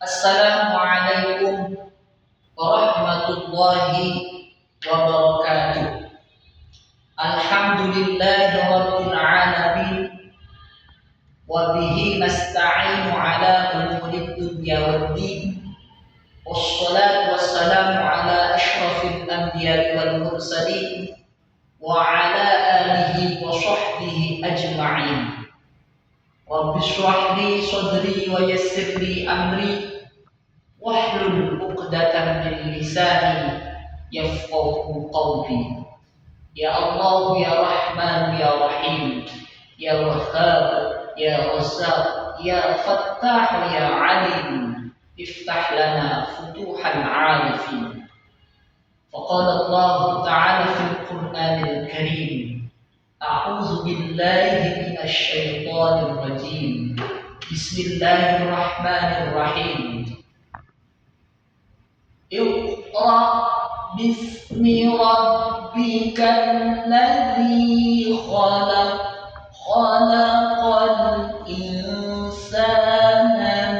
Assalamualaikum warahmatullahi wabarakatuh. Alhamdulillahi rabbil alamin wa bihi nasta'inu ala umuri dunya waddin. Wassalatu wassalamu ala asyrafil anbiya'i wal mursalin wa ala alihi wa sahbihi ajma'in. Rabbi shrah li sadri wa yassir li amri wahlul 'uqdatam min lisani yafqahu qawli. Ya Allah, ya Rahman, ya Rahim, ya Wahhab, ya Razzaq, ya Fattah, ya Alim, iftah lana futuhal 'arifin. Faqala Allah Ta'ala fil Qur'anil Karim, a'udzu billahi minasy syaithanir rajim. Bismillahirrahmanirrahim. Iqra bismi rabbikal ladzi khalaq, khalaqal insana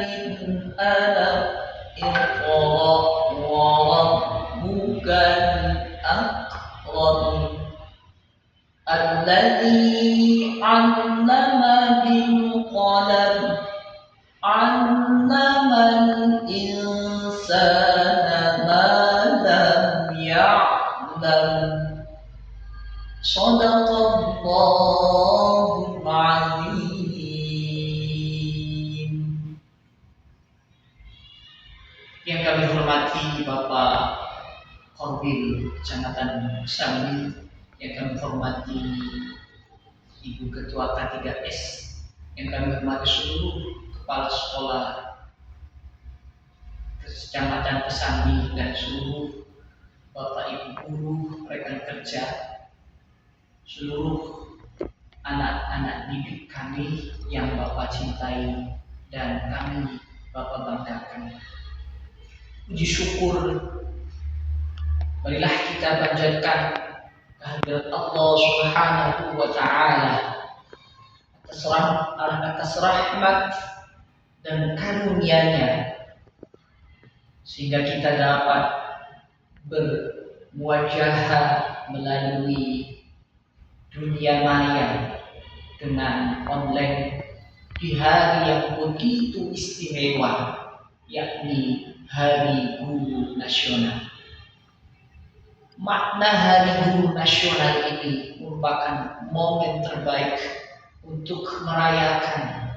min 'alaq, iqra wa rabbukal akram, alladzi 'allama bil qalam, 'allamal insana ma lam ya'lam. Shadaqallahul azim. Yang kami hormati Bapak Korbil Kecamatan Sambi, yang kami hormati Ibu Ketua K3S, yang kami hormati seluruh kepala sekolah Kecamatan Kesambi dan seluruh Bapak Ibu guru, rekan kerja, seluruh anak-anak didik kami yang Bapak cintai dan kami Bapak banggakan. Puji syukur marilah kita panjatkan kehadirat Allah Subhanahu wa Ta'ala atas rahmat dan karunia-Nya, sehingga kita dapat bermuajahah melalui dunia maya dengan online di hari yang begitu istimewa, yakni Hari Guru Nasional. Makna Hari Guru Nasional ini merupakan momen terbaik untuk merayakan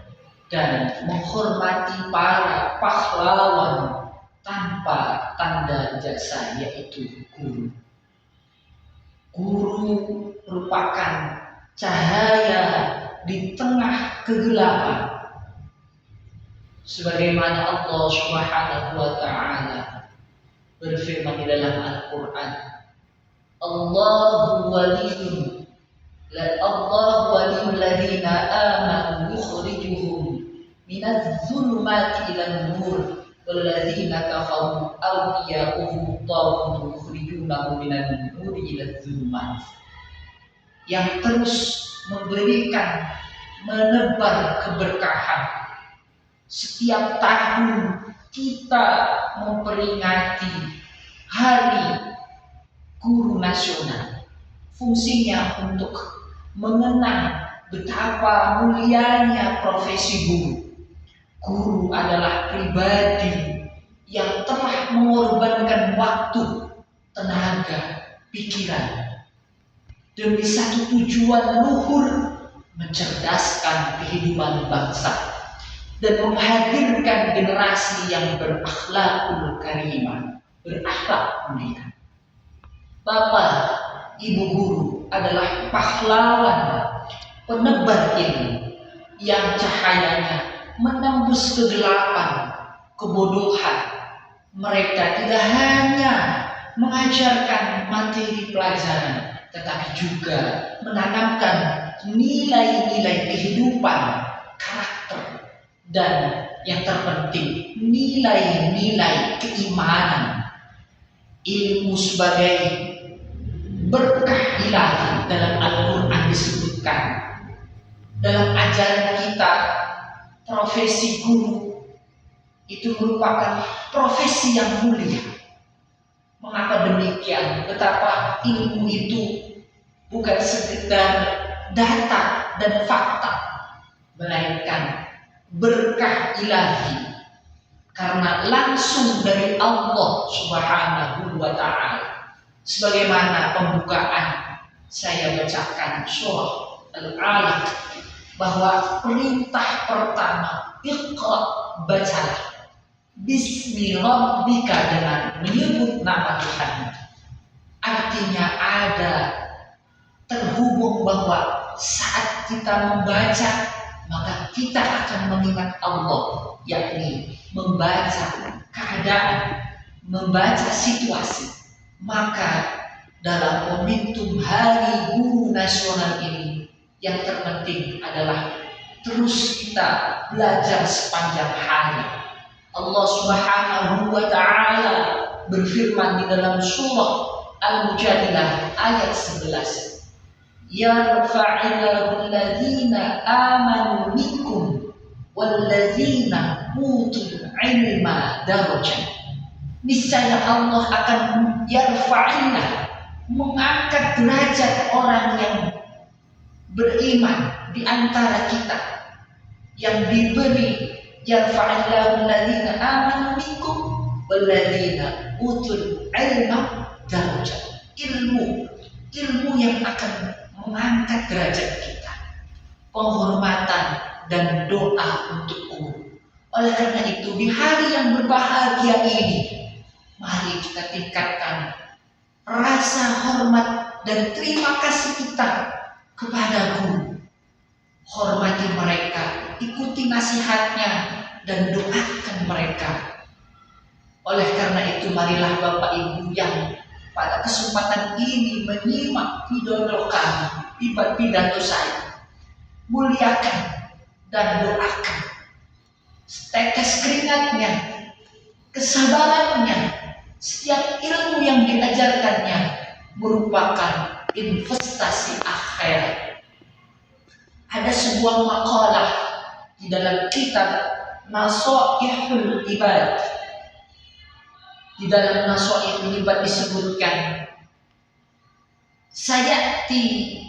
dan menghormati para pahlawan tanpa tanda jasa, yaitu guru. Guru merupakan cahaya di tengah kegelapan, sebagaimana Allah Subhanahu wa Ta'ala berfirman di dalam Al-Quran, Allahu waliyul ladzina amanu yukhrijuhum minadz zulumati ilan nur walladzina kafaru awliya'uhum taghut yukhrijunahum minan nuri ilaz zulumat. Yang terus memberikan, menebar keberkahan. Setiap tahun kita memperingati Hari Guru Nasional. Fungsinya untuk mengenang betapa mulianya profesi guru. Guru adalah pribadi yang telah mengorbankan waktu, tenaga, pikiran demi satu tujuan luhur, mencerdaskan kehidupan bangsa dan menghadirkan generasi yang berakhlakul karimah, berakhlak mulia. Bapak, Ibu guru adalah pahlawan penebar ilmu yang cahayanya menembus kegelapan, kebodohan. Mereka tidak hanya mengajarkan materi pelajaran, tetapi juga menanamkan nilai-nilai kehidupan, karakter, dan yang terpenting nilai-nilai keimanan. Ilmu sebagai berkah ilahi dalam Al-Quran disebutkan. Dalam ajaran kita, profesi guru itu merupakan profesi yang mulia. Mengapa demikian? Betapa ilmu itu bukan sekedar data dan fakta, melainkan berkah ilahi, karena langsung dari Allah Subhanahu wa Ta'ala. Sebagaimana pembukaan saya bacakan surah Al-Alaq, bahwa perintah pertama, Iqra, bacalah, Bismi Rabbika, dengan menyebut nama Tuhan. Artinya ada terhubung bahwa saat kita membaca, maka kita akan mengingat Allah, yakni membaca keadaan, membaca situasi. Maka dalam momentum Hari Guru Nasional ini, yang terpenting adalah terus kita belajar sepanjang hari. Allah Subhanahu wa Ta'ala berfirman di dalam surah Al-Mujadilah ayat 11, Yarfa'illahu alladhina amanu minkum walladzina utul ilma darajat. Niscaya Allah akan yarfa'illah, mengangkat derajat orang yang beriman di antara kita, yang diberi yarfa'illahu alladhina amanu minkum walladzina utul ilma darajat. Ilmu yang akan mengangkat derajat kita, penghormatan dan doa untuk guru. Oleh karena itu, di hari yang berbahagia ini, mari kita tingkatkan rasa hormat dan terima kasih kita kepada guru. Hormati mereka, ikuti nasihatnya, dan doakan mereka. Oleh karena itu, marilah Bapak Ibu yang pada kesempatan ini menyimak pidato pidato saya, muliakan dan doakan. Tetes keringatnya, kesabarannya, setiap ilmu yang diajarkannya merupakan investasi akhirat. Ada sebuah makalah di dalam kitab Nasaihul Ibad. Di dalam Nasaihul Ibad disebutkan, sayati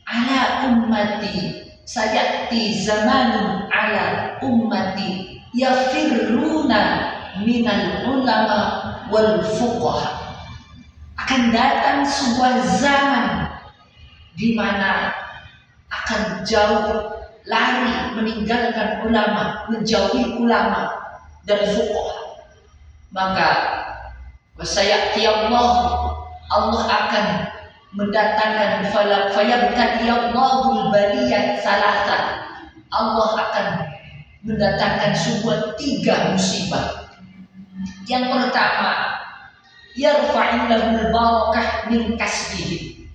ala ummati, sayati zamanun ala ummati yafirruna minal ulama wal fuqaha. Akan datang sebuah zaman di mana akan jauh lari meninggalkan ulama, menjauhi ulama dan fuqaha. Maka wasayati Allah akan mendatangkan fayabtadiyallahul baliyat salasa. Allah akan mendatangkan sebuah 3 musibah. Yang pertama, yarfa'illahul barakah min kasbihi.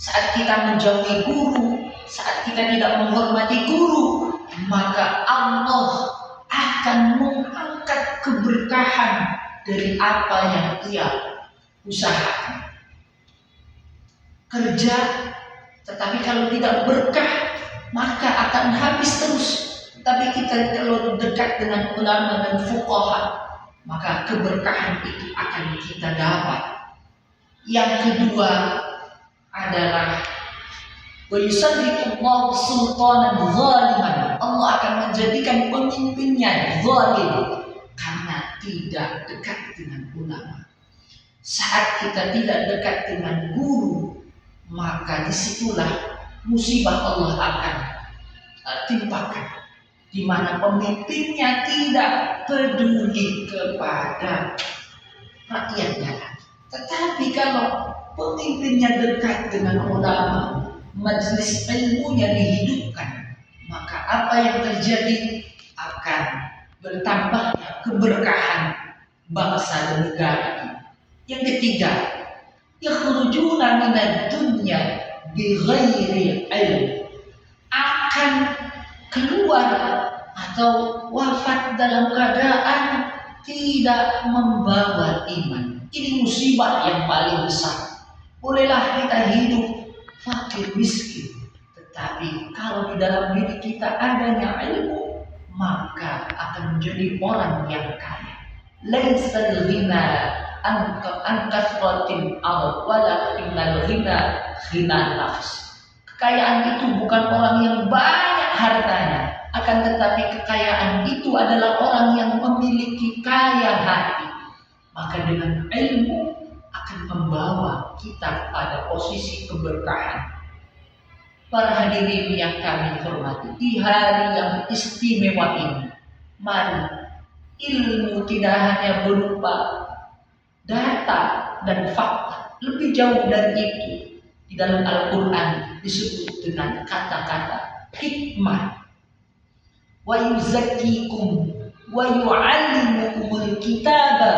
Saat kita menjauhi guru, saat kita tidak menghormati guru, maka Allah akan mengangkat keberkahan dari apa yang ia usahakan. Kerja, tetapi kalau tidak berkah, maka akan habis terus. Tapi kita kalau dekat dengan ulama dan fuqaha, maka keberkahan itu akan kita dapat. Yang kedua adalah wayusallitullahu sultanan zaliman. Allah akan menjadikan pemimpinnya zalim karena tidak dekat dengan ulama. Saat kita tidak dekat dengan guru, maka disitulah musibah Allah akan timpakan, di mana pemimpinnya tidak peduli kepada rakyatnya. Tetapi kalau pemimpinnya dekat dengan ulama, majelis ilmunya dihidupkan, maka apa yang terjadi akan bertambahnya keberkahan bangsa dan negara. Yang ketiga, yakhrujuna minad dunya bighairi ilm, akan keluar atau wafat dalam keadaan tidak membawa iman. Ini musibah yang paling besar. Bolehlah kita hidup fakir miskin, tetapi kalau di dalam diri kita adanya ilmu, maka akan menjadi orang yang kaya. Laisal ghina an kasratil arad walakinnal ghina ghina nafs. Kekayaan itu bukan orang yang banyak hartanya, akan tetapi kekayaan itu adalah orang yang memiliki kaya hati. Maka dengan ilmu akan membawa kita pada posisi keberkahan. Para hadirin yang kami hormati, di hari yang istimewa ini, mari ilmu tidak hanya berupa data dan fakta, lebih jauh dari itu. Di dalam Al-Quran disebut dengan kata-kata hikmah. Wa yuzakkikum wa yu'allimukumul kitaba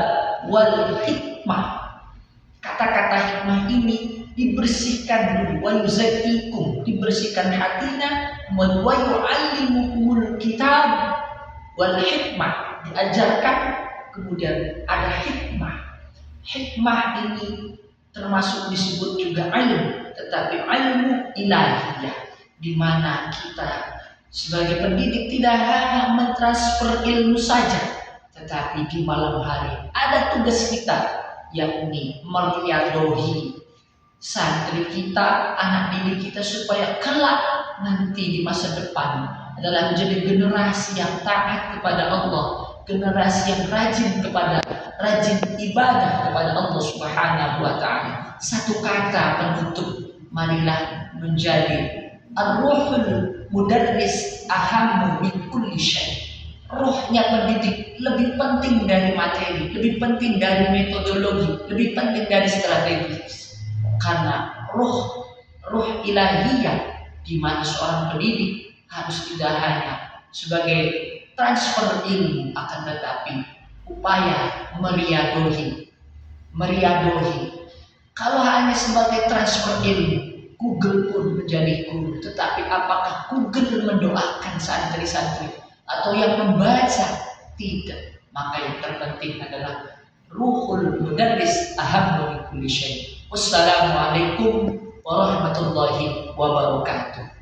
wal hikmah. Kata-kata hikmah ini dibersihkan dulu. Wa yuzakkikum, dibersihkan hatinya. Wa yu'allimukumul kitab wal hikmah, diajarkan. Kemudian ada hikmah. Hikmah ini termasuk disebut juga ilmu, tetapi ilmu ilahiyah, di mana kita sebagai pendidik tidak hanya mentransfer ilmu saja, tetapi di malam hari ada tugas kita, yakni meriadohi santri kita, anak didik kita, supaya kelak nanti di masa depan adalah menjadi generasi yang taat kepada Allah, generasi yang rajin ibadah kepada Allah Subhanahu wa Ta'ala. Satu kata penutup, marilah menjadi ar-ruhul mudarris ahammu min kulli syai'. Rohnya pendidik lebih penting dari materi, lebih penting dari metodologi, lebih penting dari strategi. Karena roh ilahiyah, di mana seorang pendidik harus tidak hanya sebagai transfer ilmu, akan tetapi upaya meriadohi. Kalau hanya sebagai transfer ilmu, Google pun menjadi guru, tetapi apakah Google mendoakan santri-santri atau yang membaca? Tidak. Maka yang terpenting adalah ruhul mudarris ahammu min kulli syai'. Wassalamualaikum warahmatullahi wabarakatuh.